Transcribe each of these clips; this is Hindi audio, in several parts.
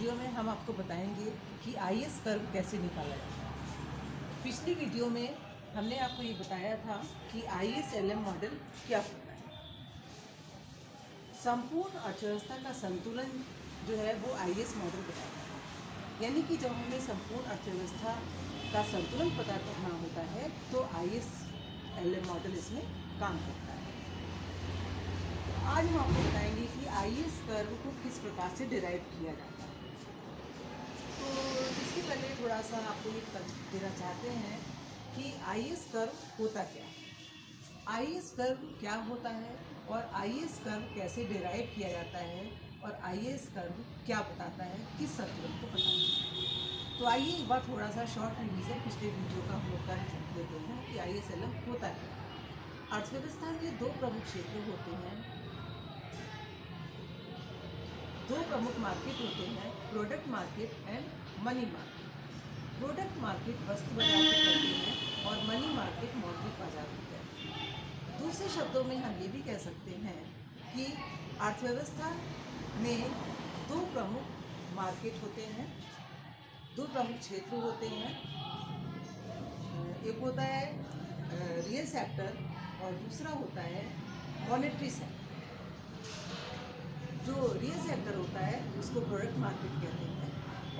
वीडियो में हम आपको बताएंगे कि आईएस कर्व कैसे निकाला जाता है। पिछली वीडियो में हमने आपको ये बताया था कि ISLM मॉडल क्या होता है। संपूर्ण अर्थव्यवस्था का संतुलन जो है वो आईएस मॉडल बताता है। यानी कि जब हमें संपूर्ण अर्थव्यवस्था का संतुलन पता करना होता है तो ISLM मॉडल इसमें काम करता है। आज हम आपको बताएंगे कि आईएस कर्व को किस प्रकार से डिराइव किया जाता है। तो इसके पहले थोड़ा सा आपको ये देना चाहते हैं कि आईएस कर्व होता क्या है, आईएस कर्व क्या होता है और आईएस कर्व कैसे डिराइव किया जाता है और आईएस कर्व क्या बताता है, किस संतुलन को बताता है। तो आइए एक बार थोड़ा सा शॉर्ट रिवीजन पिछले वीडियो का हम लोग कर देते हैं कि ISLM होता क्या है। अर्थव्यवस्था में दो प्रमुख क्षेत्र होते हैं, दो प्रमुख मार्केट होते हैं, product market and money market. Product market वस्तु बाजार को कहते हैं और मनी मार्केट मौद्रिक बाजार को कहते हैं। दूसरे शब्दों में हम ये भी कह सकते हैं कि अर्थव्यवस्था में दो प्रमुख मार्केट होते हैं, दो प्रमुख क्षेत्र होते हैं। एक होता है रियल सेक्टर और दूसरा होता है मॉनेटरी सेक्टर। जो रियल सेक्टर होता है उसको प्रोडक्ट मार्केट कहते हैं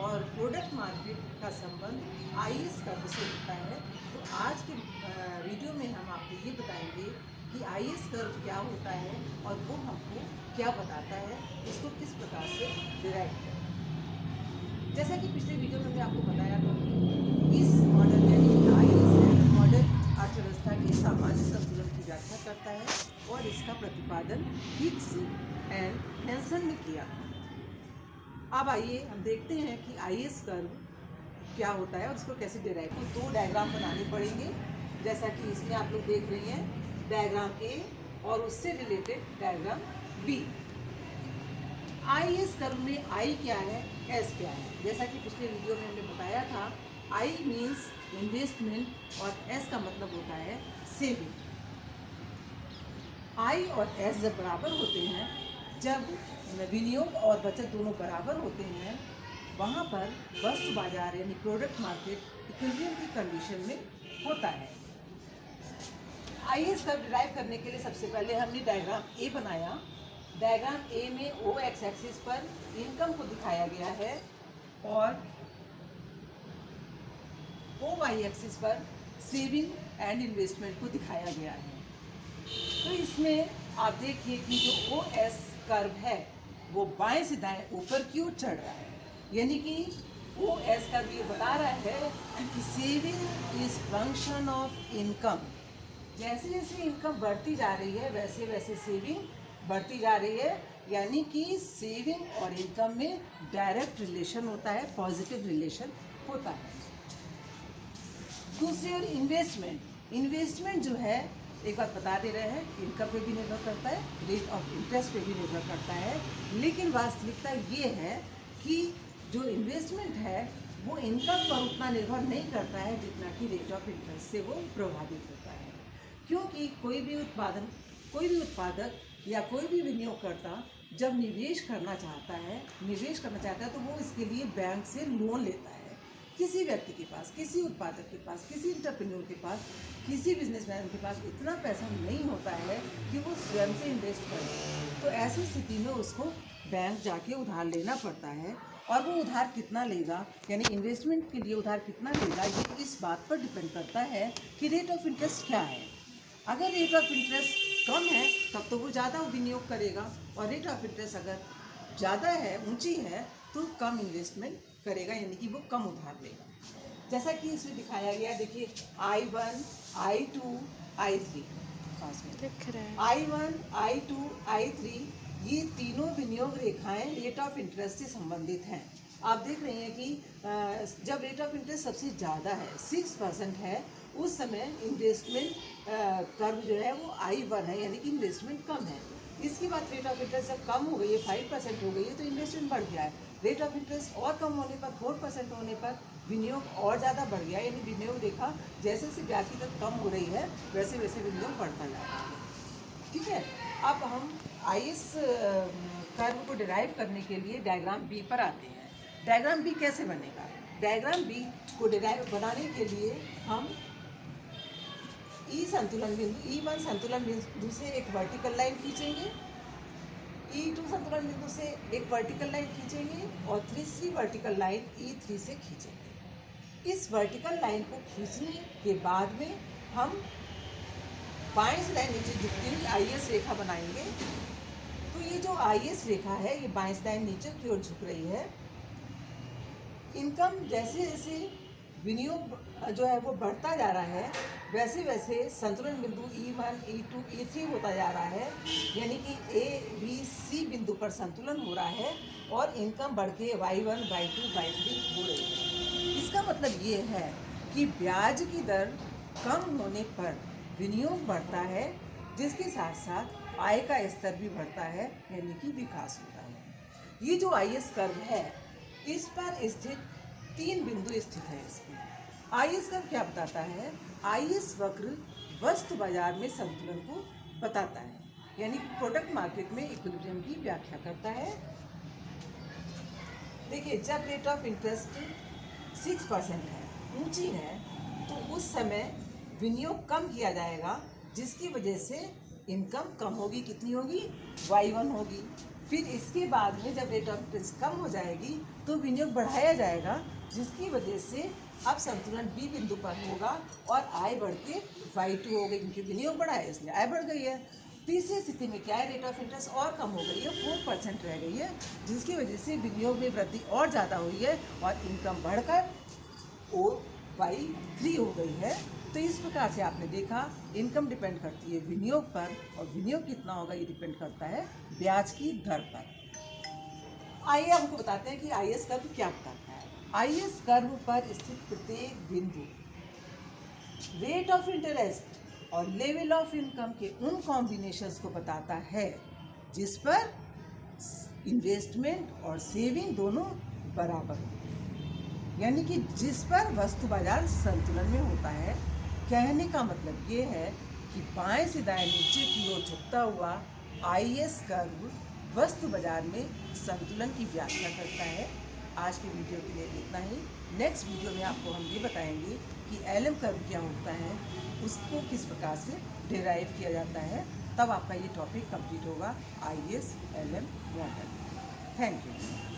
और प्रोडक्ट मार्केट का संबंध आईएस कर्व से होता है। तो आज के वीडियो में हम आपको ये बताएंगे कि आईएस कर्व क्या होता है और वो हमको क्या बताता है, इसको किस प्रकार से डिराइव करते हैं। जैसा कि पिछले वीडियो में मैंने आपको बताया था कि इस मॉडल यानी आईएस मॉडल अर्थव्यवस्था के सामान्य संतुलन की व्याख्या करता है और इसका प्रतिपादन हिग्स एंड हेंसन ने किया। अब आइए हम देखते हैं कि आईएस कर्व क्या होता है और इसको कैसे डिराइव। तो दो डायग्राम बनाने पड़ेंगे, जैसा कि इसमें आप लोग देख रहे हैं, डायग्राम ए और उससे related diagram B. IS curve में आई क्या है, एस क्या है। जैसा कि पिछले वीडियो में हमने बताया था, आई मीन्स इन्वेस्टमेंट और एस का मतलब होता है सेविंग। आई और एस जब बराबर होते हैं, जब विनियोग और बचत दोनों बराबर होते हैं, वहाँ पर वस्तु बाजार यानी प्रोडक्ट मार्केट इक्विलिब्रियम की कंडीशन में होता है। आईएस कर्व डिराइव करने के लिए सबसे पहले हमने डायग्राम ए बनाया। डायग्राम ए में ओ एक्स एक्सिस पर इनकम को दिखाया गया है और ओ वाई एक्सिस पर सेविंग एंड इन्वेस्टमेंट को दिखाया गया है। तो इसमें आप देखिए कि जो ओ एस कर्व है वो बाएं से दाएं ऊपर की ओर चढ़ रहा है, यानी कि ओ एस कर्व ये बता रहा है कि saving is function of income. जैसे जैसे इनकम बढ़ती जा रही है वैसे वैसे सेविंग बढ़ती जा रही है, यानी कि सेविंग और इनकम में डायरेक्ट रिलेशन होता है, पॉजिटिव रिलेशन होता है। दूसरी ओर इन्वेस्टमेंट जो है, एक बात बता दे रहे हैं, इनकम पे भी निर्भर करता है, रेट ऑफ इंटरेस्ट पे भी निर्भर करता है, लेकिन वास्तविकता ये है कि जो इन्वेस्टमेंट है वो इनकम पर उतना निर्भर नहीं करता है जितना कि रेट ऑफ इंटरेस्ट से वो प्रभावित होता है। क्योंकि कोई भी उत्पादक या कोई भी विनियोगकर्ता जब निवेश करना चाहता है तो वो इसके लिए बैंक से लोन लेता है। किसी व्यक्ति के पास, किसी उत्पादक के पास, किसी एंटरप्रेन्योर के पास, किसी बिजनेसमैन के पास इतना पैसा नहीं होता है कि वो स्वयं से इन्वेस्ट करे। तो ऐसी स्थिति में उसको बैंक जाके उधार लेना पड़ता है और वो उधार कितना लेगा, यानी इन्वेस्टमेंट के लिए उधार कितना लेगा, ये इस बात पर डिपेंड करता है कि रेट ऑफ इंटरेस्ट क्या है। अगर रेट ऑफ इंटरेस्ट कम है तब तो वो ज़्यादा विनियोग करेगा और रेट ऑफ इंटरेस्ट अगर ज़्यादा है, ऊंची है, तो कम इन्वेस्टमेंट करेगा, यानी कि वो कम उधार लेगा। जैसा कि इसमें दिखाया गया, देखिए I1, I2, I3 पास में लिख रहे हैं। I1, I2, I3 ये तीनों विनियोग रेखाएं रेट ऑफ इंटरेस्ट से संबंधित हैं। आप देख रहे हैं कि जब रेट ऑफ इंटरेस्ट सबसे ज़्यादा है, 6% है, उस समय इन्वेस्टमेंट कर्व जो है वो I1 है, यानी कि इन्वेस्टमेंट कम है। इसके बाद रेट ऑफ इंटरेस्ट जब कम हो गई है, 5% हो गई है, तो इन्वेस्टमेंट बढ़ गया है। रेट ऑफ इंटरेस्ट और कम होने पर, 4% होने पर विनियोग और ज़्यादा बढ़ गया, यानी विनियोग रेखा जैसे जैसे ब्याज की दर कम हो रही है वैसे वैसे विनियोग बढ़ता जा रहा है। ठीक है, अब हम आईएस कर्व को डिराइव करने के लिए डायग्राम बी पर आते हैं। डायग्राम बी कैसे बनेगा? डायग्राम बी को डिराइव बनाने के लिए हम ई संतुलन बिंदु E1 संतुलन बिंदु से एक वर्टिकल लाइन खींचेंगे, E2 संतुलन बिंदु से एक वर्टिकल लाइन खींचेंगे और तीसरी वर्टिकल लाइन E3 से खींचेंगे। इस वर्टिकल लाइन को खींचने के बाद में हम बाएं से दाएं नीचे झुकती हुई IS रेखा बनाएंगे। तो ये जो IS रेखा है ये बाएं से दाएं नीचे की ओर झुक रही है। इनकम जैसे जैसे विनियोग जो है वो बढ़ता जा रहा है, वैसे वैसे संतुलन बिंदु E1, E2, E3 होता जा रहा है, यानी कि A, B, C बिंदु पर संतुलन हो रहा है और इनकम बढ़ के Y1, Y2, Y3 हो रही है। इसका मतलब ये है कि ब्याज की दर कम होने पर विनियोग बढ़ता है, जिसके साथ साथ आय का स्तर भी बढ़ता है, यानी कि विकास होता है। ये जो IS कर्व है इस पर स्थित 3 बिंदु स्थित है। इसमें IS कर्व क्या बताता है? IS वक्र वस्तु बाजार में संतुलन को बताता है, यानी कि प्रोडक्ट मार्केट में इक्विलिब्रियम की व्याख्या करता है। देखिए, जब रेट ऑफ इंटरेस्ट 6% है, ऊंची है, तो उस समय विनियोग कम किया जाएगा, जिसकी वजह से इनकम कम होगी। कितनी होगी? Y1 होगी। फिर इसके बाद में जब रेट ऑफ इंटरेस्ट कम हो जाएगी तो विनियोग बढ़ाया जाएगा, जिसकी वजह से अब संतुलन बी बिंदु पर होगा और आय बढ़ के Y2 हो गई, क्योंकि विनियोग बढ़ा है इसलिए आय बढ़ गई है। तीसरी स्थिति में क्या है? रेट ऑफ इंटरेस्ट और कम हो गई है, 4% रह गई है, जिसकी वजह से विनियोग में वृद्धि और ज़्यादा हुई है और इनकम बढ़कर Y3 हो गई है। तो इस प्रकार से आपने देखा, इनकम डिपेंड करती है विनियोग पर और विनियोग कितना होगा ये डिपेंड करता है ब्याज की दर पर। आइए हमको बताते हैं कि IS कर्व क्या बताता है। IS कर्व पर स्थित प्रत्येक बिंदु रेट ऑफ इंटरेस्ट और लेवल ऑफ इनकम के उन कॉम्बिनेशंस को बताता है जिस पर इन्वेस्टमेंट और सेविंग दोनों बराबर होते हैं, यानी कि जिस पर वस्तु बाजार संतुलन में होता है। कहने का मतलब ये है कि बाएं से दाएं नीचे की ओर झुकता हुआ IS कर्व वस्तु बाजार में संतुलन की व्याख्या करता है। आज के वीडियो के लिए इतना ही। नेक्स्ट वीडियो में आपको हम ये बताएंगे कि LM कर्व क्या होता है, उसको किस प्रकार से डिराइव किया जाता है। तब आपका ये टॉपिक कंप्लीट होगा IS LM model. Thank you.